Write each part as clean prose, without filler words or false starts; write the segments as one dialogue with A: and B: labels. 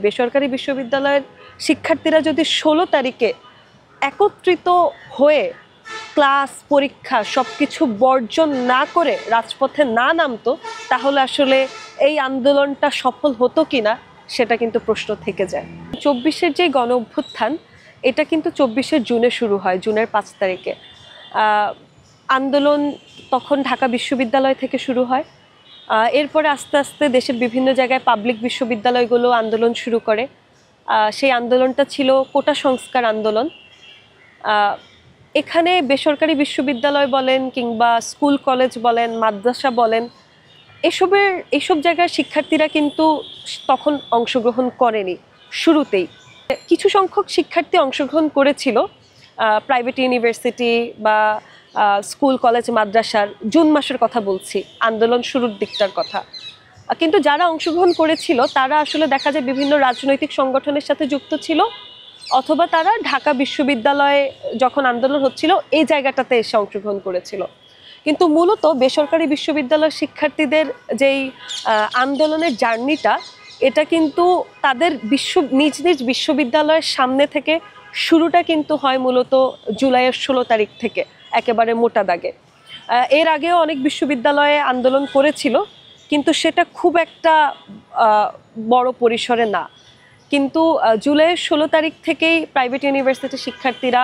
A: বেসরকারি বিশ্ববিদ্যালয়ের শিক্ষার্থীরা যদি 16 তারিখে একত্রিত হয়ে ক্লাস পরীক্ষা সবকিছু বর্জন না করে রাজপথে না নামতো, তাহলে আসলে এই আন্দোলনটা সফল হতো কিনা সেটা কিন্তু প্রশ্ন থেকে যায়। 24-এর যে গণ অভ্যুত্থান, এটা কিন্তু 24শে জুনে শুরু হয়, জুনের 5 তারিখে। আন্দোলন তখন ঢাকা বিশ্ববিদ্যালয় থেকে শুরু হয়। এরপরে আস্তে আস্তে দেশের বিভিন্ন জায়গায় পাবলিক বিশ্ববিদ্যালয়গুলো আন্দোলন শুরু করে। সেই আন্দোলনটা ছিল কোটা সংস্কার আন্দোলন। এখানে বেসরকারি বিশ্ববিদ্যালয় বলেন কিংবা স্কুল কলেজ বলেন, মাদ্রাসা বলেন, এসব জায়গার শিক্ষার্থীরা কিন্তু তখন অংশগ্রহণ করেনি। শুরুতেই কিছু সংখ্যক শিক্ষার্থী অংশগ্রহণ করেছিল প্রাইভেট ইউনিভার্সিটি বা স্কুল কলেজ মাদ্রাসার, জুন মাসের কথা বলছি, আন্দোলন শুরুর দিকটার কথা। কিন্তু যারা অংশগ্রহণ করেছিল তারা আসলে দেখা যায় বিভিন্ন রাজনৈতিক সংগঠনের সাথে যুক্ত ছিল, অথবা তারা ঢাকা বিশ্ববিদ্যালয়ে যখন আন্দোলন হচ্ছিল এই জায়গাটাতে এসে অংশগ্রহণ করেছিল। কিন্তু মূলত বেসরকারি বিশ্ববিদ্যালয়ের শিক্ষার্থীদের যেই আন্দোলনের জার্নিটা, এটা কিন্তু তাদের নিজ নিজ বিশ্ববিদ্যালয়ের সামনে থেকে শুরুটা কিন্তু হয় মূলত জুলাইয়ের 16 তারিখ থেকে, একেবারে মোটা দাগে। এর আগেও অনেক বিশ্ববিদ্যালয়ে আন্দোলন করেছিল, কিন্তু সেটা খুব একটা বড় পরিসরে না। কিন্তু জুলাইয়ের 16 তারিখ থেকেই প্রাইভেট ইউনিভার্সিটির শিক্ষার্থীরা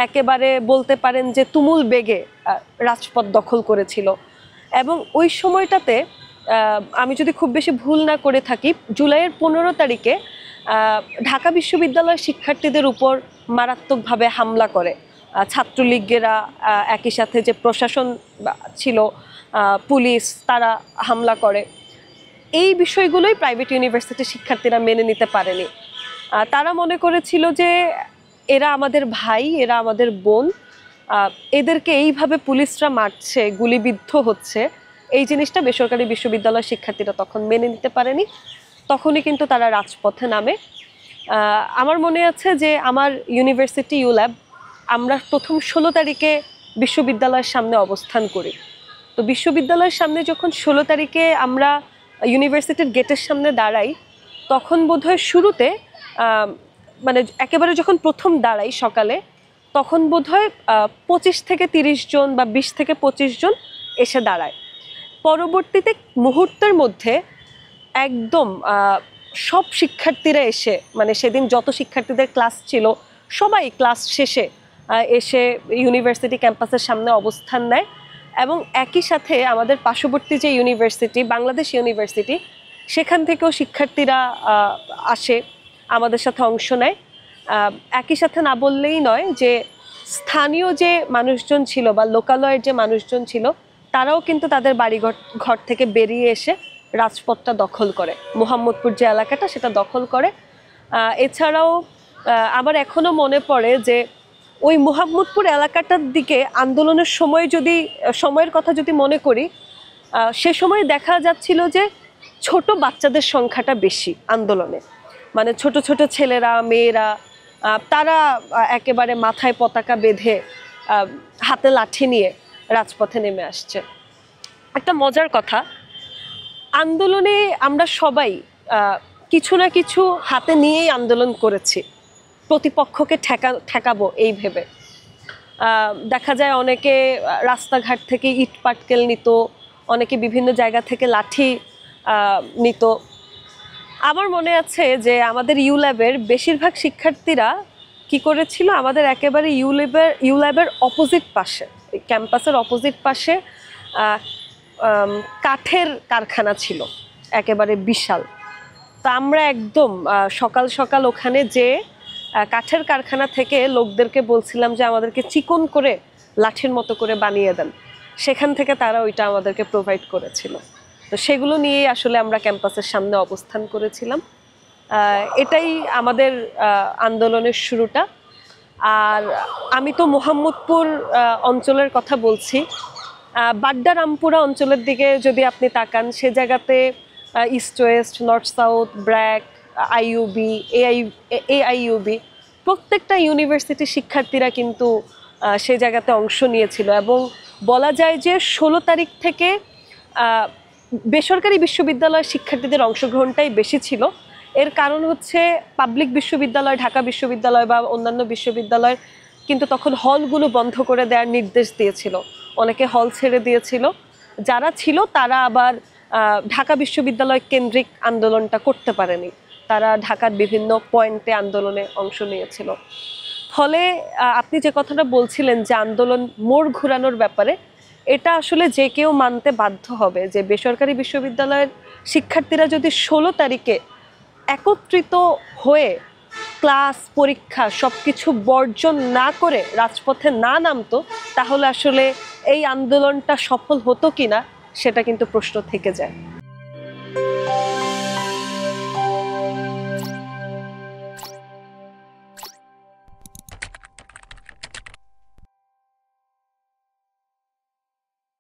A: একেবারে বলতে পারেন যে তুমুল বেগে রাজপথ দখল করেছিল। এবং ওই সময়টাতে আমি যদি খুব বেশি ভুল না করে থাকি, জুলাইয়ের 15 তারিখে ঢাকা বিশ্ববিদ্যালয়ের শিক্ষার্থীদের উপর মারাত্মকভাবে হামলা করে ছাত্রলীগেরা, একই সাথে যে প্রশাসন ছিল, পুলিশ, তারা হামলা করে। এই বিষয়গুলোই প্রাইভেট ইউনিভার্সিটির শিক্ষার্থীরা মেনে নিতে পারেনি। তারা মনে করেছিল যে এরা আমাদের ভাই, এরা আমাদের বোন, এদেরকে এইভাবে পুলিশরা মারছে, গুলিবিদ্ধ হচ্ছে, এই জিনিসটা বেসরকারি বিশ্ববিদ্যালয়ের শিক্ষার্থীরা তখন মেনে নিতে পারেনি। তখনই কিন্তু তারা রাজপথে নামে। আমার মনে আছে যে আমার ইউনিভার্সিটি ইউল্যাব, আমরা প্রথম 16 তারিখে বিশ্ববিদ্যালয়ের সামনে অবস্থান করি। তো বিশ্ববিদ্যালয়ের সামনে যখন 16 তারিখে আমরা ইউনিভার্সিটির গেটের সামনে দাঁড়াই, তখন বোধহয় শুরুতে মানে একেবারে যখন প্রথম দাঁড়াই সকালে, তখন বোধহয় 25 থেকে 30 জন বা 20 থেকে 25 জন এসে দাঁড়ায়। পরবর্তীতে মুহূর্তের মধ্যে একদম সব শিক্ষার্থীরা এসে, মানে সেদিন যত শিক্ষার্থীদের ক্লাস ছিল সবাই ক্লাস শেষে এসে ইউনিভার্সিটি ক্যাম্পাসের সামনে অবস্থান নেয়। এবং একই সাথে আমাদের পার্শ্ববর্তী যে ইউনিভার্সিটি, বাংলাদেশ ইউনিভার্সিটি, সেখান থেকেও শিক্ষার্থীরা আসে, আমাদের সাথে অংশ নেয়। একই সাথে না বললেই নয় যে স্থানীয় যে মানুষজন ছিল বা লোকালয়ের যে মানুষজন ছিল, তারাও কিন্তু তাদের ঘর থেকে বেরিয়ে এসে রাজপথটা দখল করে, মোহাম্মদপুর যে এলাকাটা সেটা দখল করে। এছাড়াও আমার এখনো মনে পড়ে যে ওই মোহাম্মদপুর এলাকাটার দিকে আন্দোলনের সময়ের কথা যদি মনে করি, সে সময় দেখা যাচ্ছিল যে ছোট বাচ্চাদের সংখ্যাটা বেশি আন্দোলনে। মানে ছোট ছোট ছেলেরা, মেয়েরা, তারা একেবারে মাথায় পতাকা বেঁধে, হাতে লাঠি নিয়ে রাজপথে নেমে আসছে। একটা মজার কথা, আন্দোলনে আমরা সবাই কিছু না কিছু হাতে নিয়েই আন্দোলন করেছি, প্রতিপক্ষকে ঠেকাবো এই ভেবে। দেখা যায় অনেকে রাস্তাঘাট থেকে ইট পাটকেল নিত, অনেকে বিভিন্ন জায়গা থেকে লাঠি নিত। আমার মনে আছে যে আমাদের ইউল্যাবের বেশিরভাগ শিক্ষার্থীরা কি করেছিল, আমাদের একেবারে ইউল্যাবের অপোজিট পাশে, ক্যাম্পাসের অপোজিট পাশে কাঠের কারখানা ছিল, একেবারে বিশাল। তা আমরা একদম সকাল সকাল ওখানে যে কাঠের কারখানা থেকে লোকদেরকে বলছিলাম যে আমাদেরকে চিকন করে লাঠির মতো করে বানিয়ে দেন। সেখান থেকে তারা ওইটা আমাদেরকে প্রোভাইড করেছিল। তো সেগুলো নিয়েই আসলে আমরা ক্যাম্পাসের সামনে অবস্থান করেছিলাম। এটাই আমাদের আন্দোলনের শুরুটা। আর আমি তো মোহাম্মদপুর অঞ্চলের কথা বলছি, বাড্ডা রামপুরা অঞ্চলের দিকে যদি আপনি তাকান, সে জায়গাতে east West, north south, BRAC, IUB, AIUB, প্রত্যেকটা ইউনিভার্সিটির শিক্ষার্থীরা কিন্তু সেই জায়গাতে অংশ নিয়েছিল। এবং বলা যায় যে 16 তারিখ থেকে বেসরকারি বিশ্ববিদ্যালয়ের শিক্ষার্থীদের অংশগ্রহণটাই বেশি ছিল। এর কারণ হচ্ছে পাবলিক বিশ্ববিদ্যালয়, ঢাকা বিশ্ববিদ্যালয় বা অন্যান্য বিশ্ববিদ্যালয় কিন্তু তখন হলগুলো বন্ধ করে দেওয়ার নির্দেশ দিয়েছিল, অনেকে হল ছেড়ে দিয়েছিল। যারা ছিল তারা আবার ঢাকা বিশ্ববিদ্যালয় কেন্দ্রিক আন্দোলনটা করতে পারেনি, তারা ঢাকার বিভিন্ন পয়েন্টে আন্দোলনে অংশ নিয়েছিল। ফলে আপনি যে কথাটা বলছিলেন যে আন্দোলন মোড় ঘোরানোর ব্যাপারে, এটা আসলে যে কেউ মানতে বাধ্য হবে যে বেসরকারি বিশ্ববিদ্যালয়ের শিক্ষার্থীরা যদি 16 তারিখে একত্রিত হয়ে ক্লাস পরীক্ষা সবকিছু বর্জন না করে রাজপথে না নামতো, তাহলে আসলে এই আন্দোলনটা সফল হতো কিনা সেটা কিন্তু প্রশ্ন থেকে যায়।